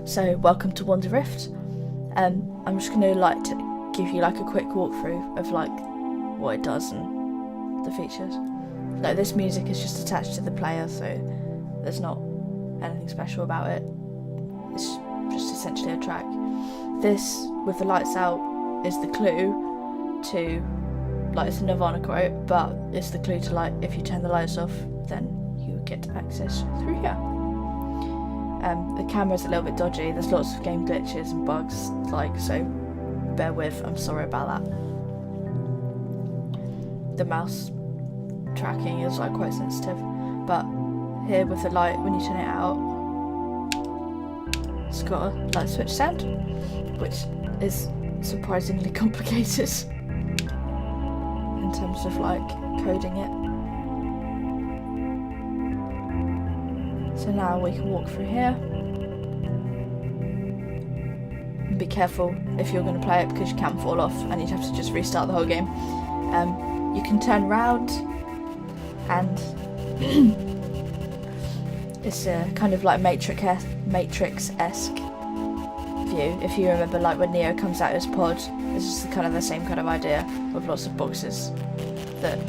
So welcome to Wanderift. I'm just gonna to give you a quick walkthrough of what it does and the features. This music is just attached to the player, so there's not anything special about it. It's just essentially a track. This, with the lights out, is the clue to, it's a Nirvana quote, but it's the clue to if you turn the lights off, then you get access through here. The camera's a little bit dodgy, there's lots of game glitches and bugs, so bear with, I'm sorry about that. The mouse tracking is quite sensitive, but here with the light, when you turn it out, it's got a light switch sound, which is surprisingly complicated in terms of coding it. So now we can walk through here. And be careful if you're going to play it, because you can fall off and you'd have to just restart the whole game. You can turn round, and it's a kind of Matrix-esque view. If you remember when Neo comes out of his pod, it's just kind of the same kind of idea, with lots of boxes that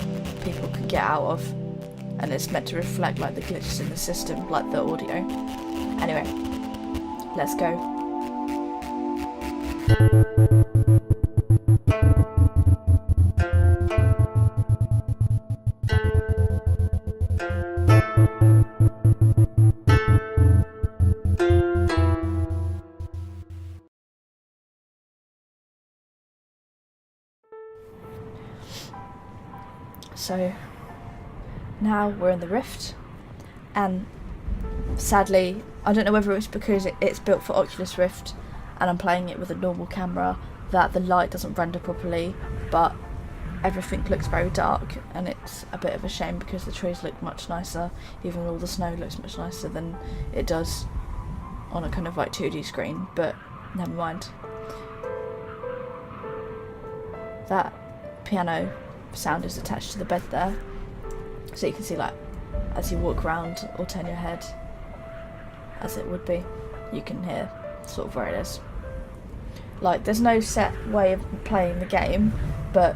people could get out of. And it's meant to reflect the glitches in the system, the audio. Anyway, let's go. So now we're in the Rift, and sadly, I don't know whether it's because it's built for Oculus Rift and I'm playing it with a normal camera that the light doesn't render properly, but everything looks very dark, and it's a bit of a shame because the trees look much nicer, even all the snow looks much nicer than it does on a kind of 2D screen, but never mind. That piano sound is attached to the bed there, so you can see as you walk around or turn your head, as it would be, you can hear sort of where it is. There's no set way of playing the game, but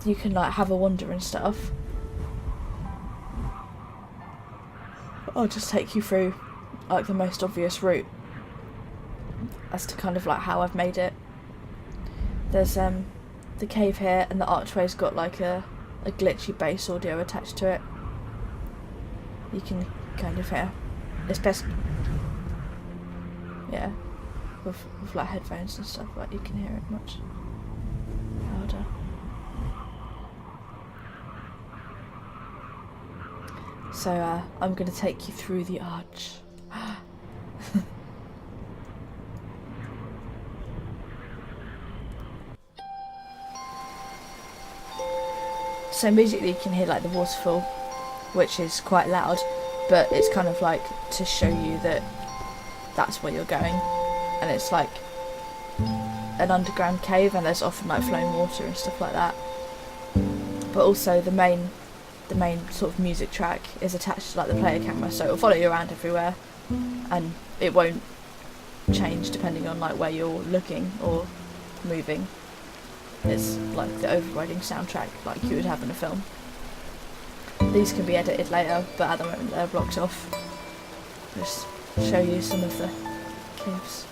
you can have a wander and stuff. I'll just take you through the most obvious route as to kind of how I've made it. There's the cave here, and the archway's got a glitchy bass audio attached to it. You can kind of hear. It's best, yeah, with headphones and stuff, you can hear it much louder. So I'm going to take you through the arch. So immediately you can hear the waterfall, which is quite loud, but it's kind of to show you that that's where you're going, and it's an underground cave, and there's often flowing water and stuff like that. But also the main sort of music track is attached to the player camera, so it'll follow you around everywhere, and it won't change depending on where you're looking or moving. It's the overriding soundtrack you would have in a film. These can be edited later, but at the moment they're blocked off. Just show you some of the caves.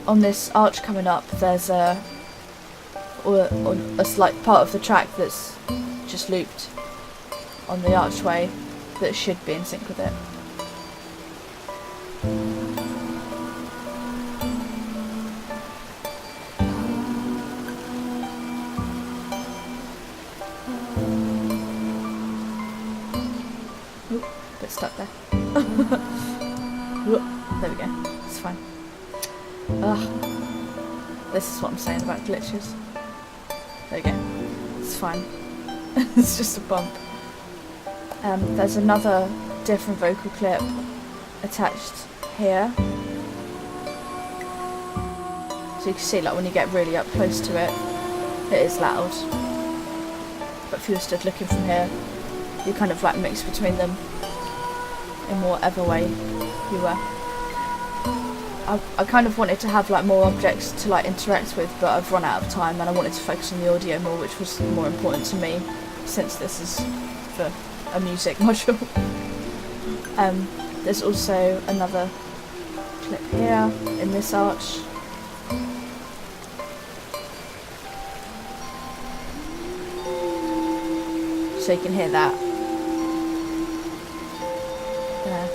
On this arch coming up, there's a slight part of the track that's just looped on the archway that should be in sync with it. Bit stuck there. There we go. It's fine. Ugh. This is what I'm saying about glitches. There we go. It's it's fine. It's just a bump. There's another different vocal clip attached here. So you can see, like, when you get really up close to it, it is loud. But if you were stood looking from here, you kind of like mix between them in whatever way you were. I kind of wanted to have like more objects to like interact with, but I've run out of time and I wanted to focus on the audio more, which was more important to me since this is for a music module. There's also another clip here in this arch. So you can hear that. There.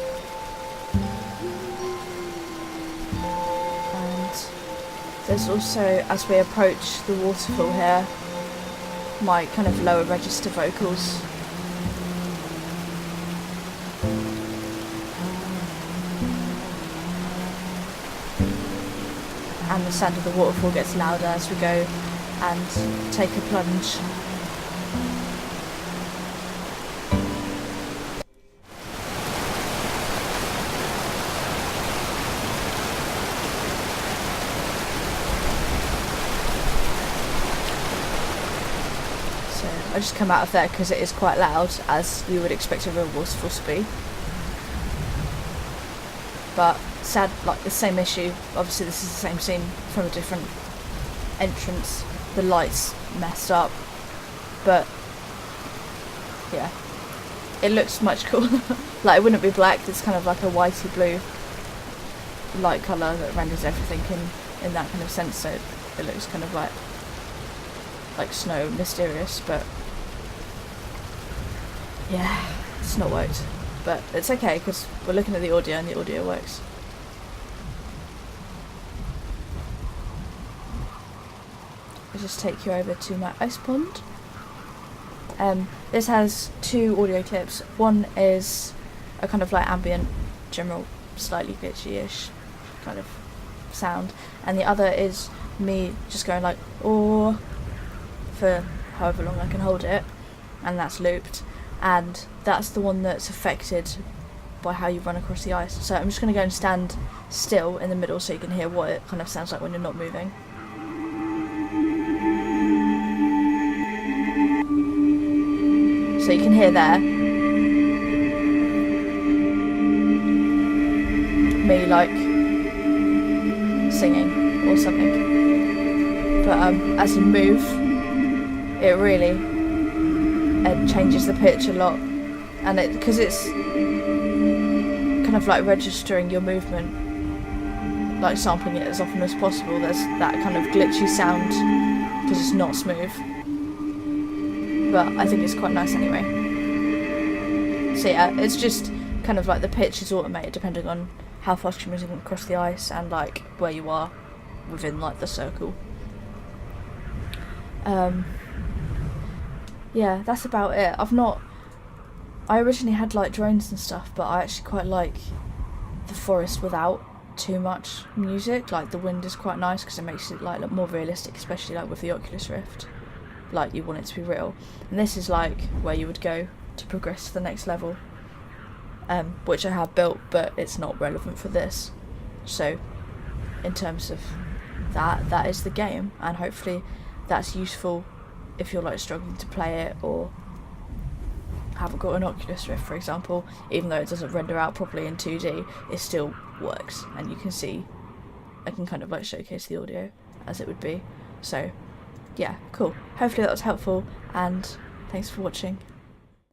And there's also, as we approach the waterfall here, my kind of lower register vocals. And the sound of the waterfall gets louder as we go and take a plunge. I just come out of there because it is quite loud, as you would expect a real waterfall to be. But sad, like the same issue. Obviously this is the same scene from a different entrance. The lights messed up, but yeah, it looks much cooler. Like, it wouldn't be black. It's kind of like a whitey blue light colour that renders everything in that kind of sense. So it looks kind of like snow, mysterious, but yeah, it's not worked. But it's okay because we're looking at the audio and the audio works. I'll just take you over to my ice pond. This has two audio clips. One is a kind of like ambient, general, slightly glitchy-ish kind of sound, and the other is me just going like, oh, for however long I can hold it, and that's looped, and that's the one that's affected by how you run across the ice. So I'm just going to go and stand still in the middle so you can hear what it kind of sounds like when you're not moving. So you can hear there me like singing or something, but as you move, it really changes the pitch a lot, and because it's kind of like registering your movement, like sampling it as often as possible. There's that kind of glitchy sound because it's not smooth, but I think it's quite nice anyway. So yeah, it's just kind of like the pitch is automated depending on how fast you're moving across the ice and like where you are within like the circle. Yeah, that's about it. I originally had like drones and stuff, but I actually quite like the forest without too much music. Like the wind is quite nice because it makes it like look more realistic, especially like with the Oculus Rift. Like you want it to be real. And this is like where you would go to progress to the next level, which I have built, but it's not relevant for this. So in terms of that is the game, and hopefully that's useful if you're like struggling to play it or haven't got an Oculus Rift, for example. Even though it doesn't render out properly in 2D, it still works, and you can see I can kind of like showcase the audio as it would be. So yeah, cool. Hopefully that was helpful, and thanks for watching.